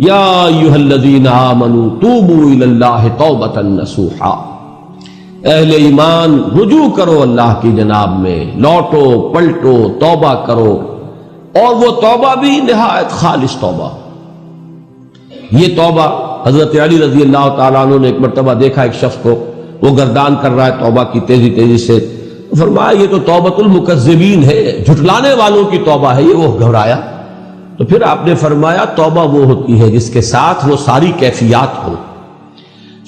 یا ایھا الذین آمنوا توبوا الی اللہ توبۃ نصوحا، اہل ایمان رجوع کرو اللہ کی جناب میں، لوٹو پلٹو توبہ کرو، اور وہ توبہ بھی نہایت خالص توبہ۔ یہ توبہ حضرت علی رضی اللہ تعالیٰ عنہ نے ایک مرتبہ دیکھا ایک شخص کو، وہ گردان کر رہا ہے توبہ کی تیزی تیزی سے، فرمایا یہ تو توبۃ المکذبین ہے، جھٹلانے والوں کی توبہ ہے یہ۔ وہ گھبرایا، تو پھر آپ نے فرمایا توبہ وہ ہوتی ہے جس کے ساتھ وہ ساری کیفیات ہو،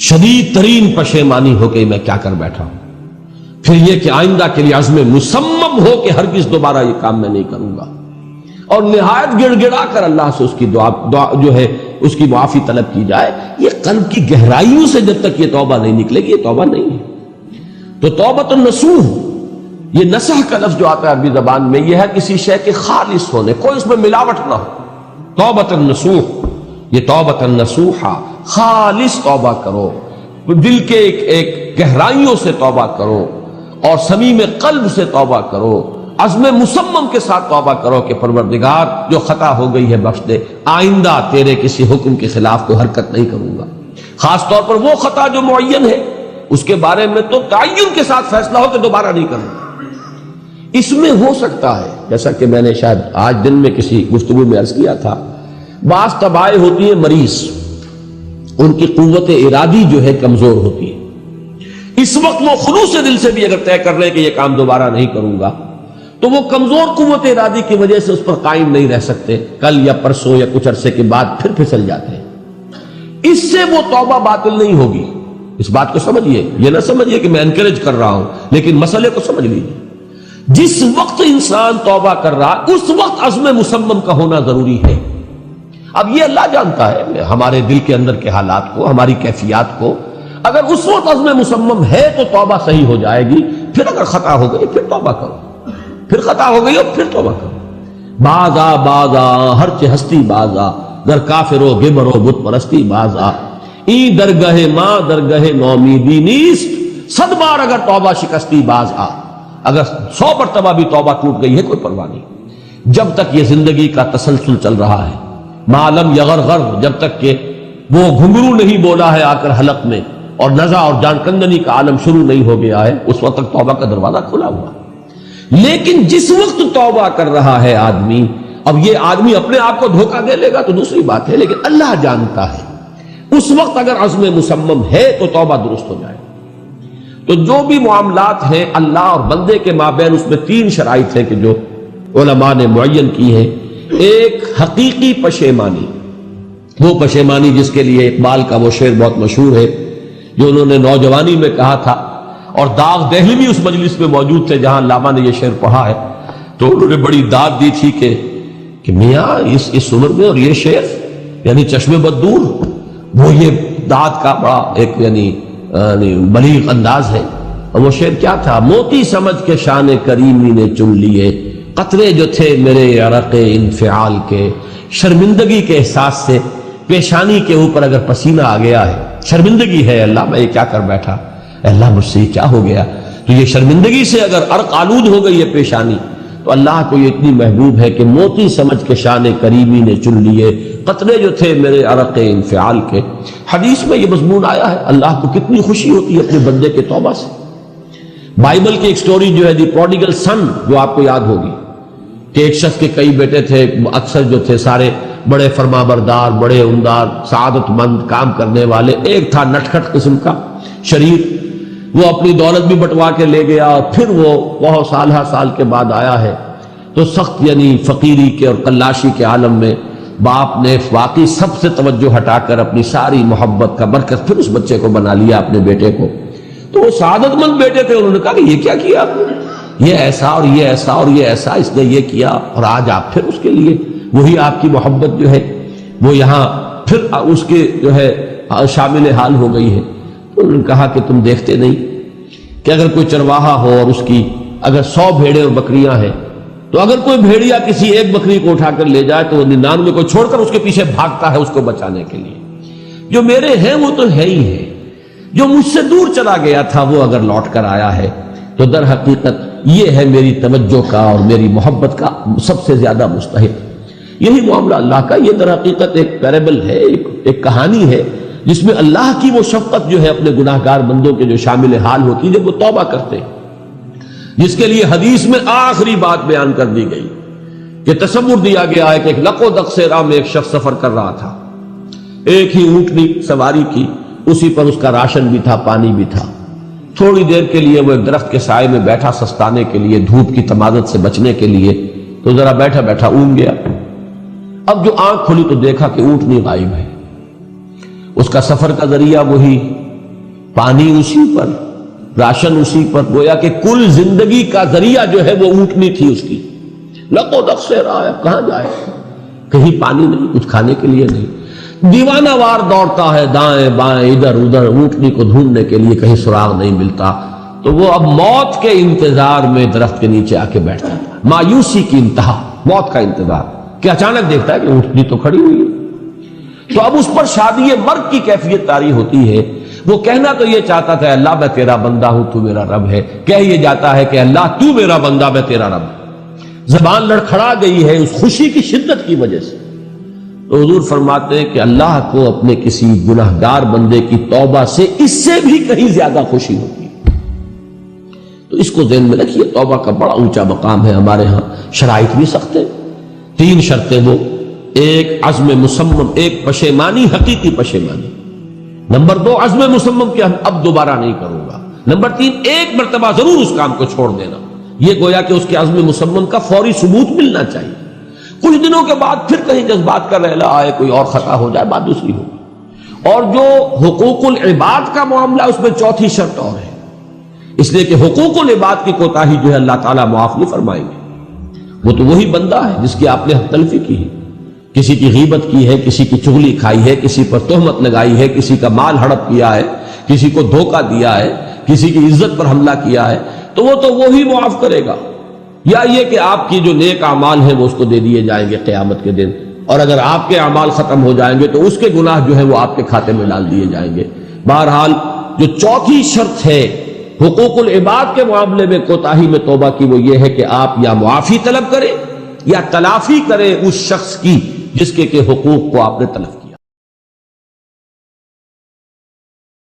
شدید ترین پشیمانی ہو کہ میں کیا کر بیٹھا ہوں، پھر یہ کہ آئندہ کے لیے عزم مصمم ہو کہ ہرگز دوبارہ یہ کام میں نہیں کروں گا، اور نہایت گڑ گڑا کر اللہ سے اس کی دعا جو ہے اس کی معافی طلب کی جائے۔ یہ قلب کی گہرائیوں سے جب تک یہ توبہ نہیں نکلے گی یہ توبہ نہیں ہے۔ تو توبۃ النصوح، یہ نصح کا لفظ جو آتا ہے عربی زبان میں، یہ ہے کسی شے کے خالص ہونے، کوئی اس میں ملاوٹ نہ ہو۔ توبۃ النصوح، یہ توبۃ النصوحہ، خالص توبہ کرو، دل کے ایک گہرائیوں سے توبہ کرو، اور صمیم قلب سے توبہ کرو، عزم مصمم کے ساتھ توبہ کرو کہ پروردگار جو خطا ہو گئی ہے بخش دے، آئندہ تیرے کسی حکم کے خلاف کوئی حرکت نہیں کروں گا، خاص طور پر وہ خطا جو معین ہے اس کے بارے میں تو تعین کے ساتھ فیصلہ ہو کہ دوبارہ نہیں کروں گا۔ اس میں ہو سکتا ہے، جیسا کہ میں نے شاید آج دن میں کسی گفتگو میں عرض کیا تھا، بعض طبائع ہوتی ہیں مریض، ان کی قوت ارادی جو ہے کمزور ہوتی ہے، اس وقت وہ خلوص دل سے بھی اگر طے کر لیں کہ یہ کام دوبارہ نہیں کروں گا تو وہ کمزور قوت ارادی کی وجہ سے اس پر قائم نہیں رہ سکتے، کل یا پرسوں یا کچھ عرصے کے بعد پھر پھسل جاتے ہیں۔ اس سے وہ توبہ باطل نہیں ہوگی، اس بات کو سمجھیے، یہ نہ سمجھیے کہ میں انکریج کر رہا ہوں، لیکن مسئلے کو سمجھ لیجیے۔ جس وقت انسان توبہ کر رہا اس وقت عزم مصمم کا ہونا ضروری ہے۔ اب یہ اللہ جانتا ہے ہمارے دل کے اندر کے حالات کو، ہماری کیفیات کو، اگر اس وقت عزم مصمم ہے تو توبہ صحیح ہو جائے گی، پھر اگر خطا ہو گئی پھر توبہ کرو، پھر خطا ہو گئی اور پھر توبہ کرو۔ بازا بازا ہر چہ ہستی بازا، در کافر و گبر و بت پرستی بازا، ای درگہ ماں درگہ نومیدی نیست، صد بار اگر توبہ شکستی باز آ۔ اگر 100 مرتبہ بھی توبہ ٹوٹ گئی ہے کوئی پرواہ نہیں، جب تک یہ زندگی کا تسلسل چل رہا ہے، معلم یغرغر، جب تک کہ وہ گھنگرو نہیں بولا ہے آ کر حلق میں، اور نزع اور جان کندنی کا عالم شروع نہیں ہو گیا ہے، اس وقت تک توبہ کا دروازہ کھلا ہوا۔ لیکن جس وقت توبہ کر رہا ہے آدمی، اب یہ آدمی اپنے آپ کو دھوکہ دے لے گا تو دوسری بات ہے، لیکن اللہ جانتا ہے، اس وقت اگر عزم مصمم ہے تو توبہ درست ہو جائے۔ تو جو بھی معاملات ہیں اللہ اور بندے کے مابین، اس میں 3 شرائط ہیں کہ جو علماء نے معین کی ہیں۔ ایک حقیقی پشیمانی، وہ پشیمانی جس کے لیے اقبال کا وہ شعر بہت مشہور ہے جو انہوں نے نوجوانی میں کہا تھا، اور داغ دہلوی اس مجلس میں موجود تھے جہاں علامہ نے یہ شعر پڑھا ہے، تو انہوں نے بڑی داد دی تھی کہ میاں اس عمر میں اور یہ شعر یعنی چشم بددور، وہ یہ داد کا بڑا ایک یعنی بلیغ انداز ہے۔ اور وہ شعر کیا تھا؟ موتی سمجھ کے شان کریمی نے چن لیے، قطرے جو تھے میرے عرق انفعال کے، شرمندگی کے احساس سے پیشانی کے اوپر اگر پسینہ آ گیا ہے، شرمندگی ہے اللہ میں یہ کیا کر بیٹھا، اللہ مجھ سے کیا ہو گیا، تو یہ شرمندگی سے اگر عرق آلود ہو گئی ہے پیشانی، تو اللہ کو یہ اتنی محبوب ہے کہ موتی سمجھ کے شان کریمی نے چن لیے، قطرے جو تھے میرے عرق انفعال کے۔ حدیث میں یہ مضمون آیا ہے، اللہ کو کتنی خوشی ہوتی ہے اپنے بندے کے توبہ سے۔ بائبل کی ایک سٹوری جو ہے دی پروڈیگل سن، جو آپ کو یاد ہوگی کہ ایک شخص کے کئی بیٹے تھے، اکثر جو تھے سارے بڑے فرما بردار، بڑے عمدار، سعادت مند، کام کرنے والے، ایک تھا نٹکھٹ قسم کا شریر، وہ اپنی دولت بھی بٹوا کے لے گیا، اور پھر وہ بہت سال کے بعد آیا ہے تو سخت یعنی فقیری کے اور قلاشی کے عالم میں باپ نے واقعی سب سے توجہ ہٹا کر اپنی ساری محبت کا مرکز پھر اس بچے کو بنا لیا، اپنے بیٹے کو۔ تو وہ سعادت مند بیٹے تھے، انہوں نے کہا کہ یہ کیا کیا آپ نے، یہ ایسا اور یہ ایسا اور یہ ایسا، اس نے یہ کیا، اور آج آپ پھر اس کے لیے وہی آپ کی محبت جو ہے وہ یہاں پھر اس کے جو ہے شامل حال ہو گئی ہے۔ انہوں نے کہا کہ تم دیکھتے نہیں کہ اگر کوئی چرواہا ہو اور اس کی اگر 100 بھیڑیں اور بکریاں ہیں، تو اگر کوئی بھیڑیا کسی ایک بکری کو اٹھا کر لے جائے تو وہ 99 کو چھوڑ کر اس کے پیچھے بھاگتا ہے اس کو بچانے کے لیے۔ جو میرے ہیں وہ تو ہے ہی ہے، جو مجھ سے دور چلا گیا تھا وہ اگر لوٹ کر آیا ہے تو در حقیقت یہ ہے میری توجہ کا اور میری محبت کا سب سے زیادہ مستحق۔ یہی معاملہ اللہ کا، یہ در حقیقت ایک پیرابل ہے، ایک کہانی ہے جس میں اللہ کی وہ شفقت جو ہے اپنے گناہگار بندوں کے جو شامل حال ہوتی ہے جب وہ توبہ کرتے ہیں، جس کے لیے حدیث میں آخری بات بیان کر دی گئی کہ تصور دیا گیا ہے کہ ایک لق و دق سے راہ میں ایک شخص سفر کر رہا تھا، ایک ہی اونٹنی سواری کی، اسی پر اس کا راشن بھی تھا، پانی بھی تھا۔ تھوڑی دیر کے لیے وہ ایک درخت کے سائے میں بیٹھا سستانے کے لیے، دھوپ کی تمازت سے بچنے کے لیے، تو ذرا بیٹھا بیٹھا اونگ گیا۔ اب جو آنکھ کھلی تو دیکھا کہ اونٹنی غائب ہے، اس کا سفر کا ذریعہ وہی، پانی اسی پر، راشن اسی پر، گویا کہ کل زندگی کا ذریعہ جو ہے وہ اونٹنی تھی اس کی۔ لق و دق سے رہا ہے، کہاں جائے، کہیں پانی نہیں، کچھ کھانے کے لیے نہیں، دیوانہ وار دوڑتا ہے دائیں بائیں ادھر ادھر اونٹنی کو ڈھونڈنے کے لیے، کہیں سراغ نہیں ملتا۔ تو وہ اب موت کے انتظار میں درخت کے نیچے آ کے بیٹھتا تھا، مایوسی کی انتہا، موت کا انتظار، کہ اچانک دیکھتا ہے کہ اونٹنی تو کھڑی ہوئی ہے۔ تو اب اس پر شادی مرگ کی کیفیت طاری ہوتی ہے۔ وہ کہنا تو یہ چاہتا تھا اللہ میں تیرا بندہ ہوں تو میرا رب ہے، کہہ یہ جاتا ہے کہ اللہ تو میرا بندہ میں تیرا رب، زبان لڑکھڑا گئی ہے اس خوشی کی شدت کی وجہ سے۔ تو حضور فرماتے ہیں کہ اللہ کو اپنے کسی گناہگار بندے کی توبہ سے اس سے بھی کہیں زیادہ خوشی ہوتی ہے۔ تو اس کو ذہن میں رکھیے، توبہ کا بڑا اونچا مقام ہے ہمارے ہاں، شرائط بھی سخت ہے، 3 شرطیں وہ، ایک عزم مصمم، ایک پشیمانی، حقیقی پشیمانی، نمبر 2 عزم مصمم کہ اب دوبارہ نہیں کروں گا، نمبر 3 ایک مرتبہ ضرور اس کام کو چھوڑ دینا، یہ گویا کہ اس کے عزم مصمم کا فوری ثبوت ملنا چاہیے۔ کچھ دنوں کے بعد پھر کہیں جذبات کا رحلہ آئے، کوئی اور خطا ہو جائے، بات دوسری ہوگی۔ اور جو حقوق العباد کا معاملہ، اس میں 4تھی شرط اور ہے، اس لیے کہ حقوق العباد کی کوتاہی جو ہے اللہ تعالیٰ معاف نہیں فرمائیں گے۔ وہ تو وہی بندہ ہے جس کی آپ نے حق تلفی کی ہے، کسی کی غیبت کی ہے، کسی کی چغلی کھائی ہے، کسی پر تہمت لگائی ہے، کسی کا مال ہڑپ کیا ہے، کسی کو دھوکہ دیا ہے، کسی کی عزت پر حملہ کیا ہے، تو وہ تو وہی معاف کرے گا۔ یا یہ کہ آپ کی جو نیک اعمال ہیں وہ اس کو دے دیے جائیں گے قیامت کے دن، اور اگر آپ کے اعمال ختم ہو جائیں گے تو اس کے گناہ جو ہے وہ آپ کے کھاتے میں ڈال دیے جائیں گے۔ بہرحال جو 4تھی شرط ہے حقوق العباد کے معاملے میں کوتاہی میں توبہ کی، وہ یہ ہے کہ آپ یا معافی طلب کریں یا تلافی کریں اس شخص کی جس کے حقوق کو آپ نے تلف کیا۔